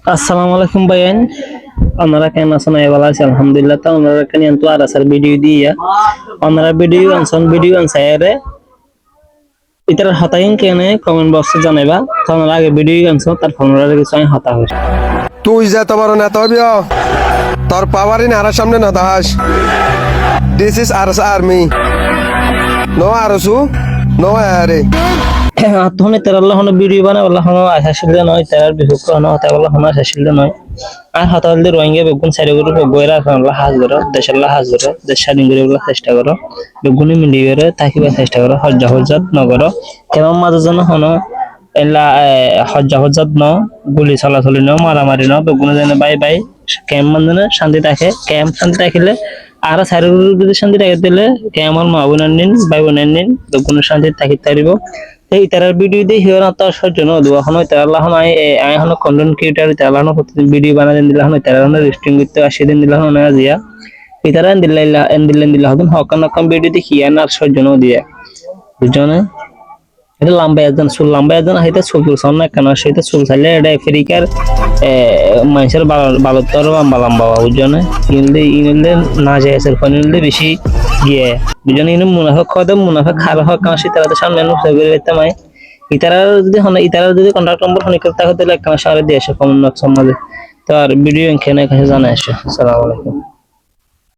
আসসালামু আলাইকুম ভাইয়ান, আপনারা কেমন আছেন? আমি ভালো আছি আলহামদুলিল্লাহ। তো আপনারা কেন তো আর আসার ভিডিও দিয়া আপনারা ভিডিও আনসারে ইতার হতাইন কেনে কমেন্ট বক্সে জানাইবা। তো আপনারা আগে ভিডিও আনছো তার ফোনরা কিছু আমি হতা হই। তুই যে তোমার নেতা হবি তোর পাওয়ারই নারার সামনে না দাস। This is our army no আরসু নো আরে তখন তার আল্লাহ ভিডিও বানাই আল্লাহ আশাশীল নয়, তার বিহুক হতা আল্লাহ আশাশীল নয়। আর হতা হলে রোহিঙ্গা বেগুন সাইড করে বইরা আল্লাহ হাজ করো, দেশাল্লাহ হাজ করো, দেশ স্বাধীন করে চেষ্টা করো, বেগুনি মিলিয়ে করে থাকিবার চেষ্টা করো, হজ্জাত নগর কেমন মাঝে যেন হনো এলা হজ্জাত ন গুলি চলাচলি ন মারামারি ন বেগুনে যেন বাই বাই ক্যাম্প মানে শান্তি থাকে। ক্যাম্প শান্তি থাকিলে আর সাইডের যদি শান্তি থাকে দিলে ক্যাম্পর মা বোনের নিন ভাই বোনের নিন বেগুনের শান্তি থাকি তারিব। এই তারার ভিডিও দিয়ে হিওর তো সহ্য ন দু এখন তার আল্লাহ আই এখন কন্টেন্ট ক্রিয়েটর তার আল্লাহ প্রতিদিন ভিডিও বানাই দিন দিলা হন তার আল্লাহ রেস্টিং করতে 80 দিন দিলা হন না জিয়া ইতারা দিল্লা হন হকান ভিডিও দেখি আর সহ্য ন দিয়া বুঝছো। এটা লম্বা একজন চুল লম্বা একজন হইতে চুল চুল না কেন সেটা চুল চাইলে এটা আফ্রিকার মানুষের বালুত্তর লম্বা লম্বা বুঝছো না। ইনলে না যায় এসের ফোন ইনলে বেশি গিয়ে বুঝছো না। ইন মুনাফা খাওয়া মুনাফা খারাপ হওয়ার কারণ তারা তো সামনে নুসে করে দিতে মাই ইতারা যদি কন্ট্রাক্ট নম্বর ফোন করতে হয় তাহলে একটা শহরে দিয়ে আসে কমন সমাজে। তো আর ভিডিও এখানে কাছে জানা আসে। আসসালামু আলাইকুম।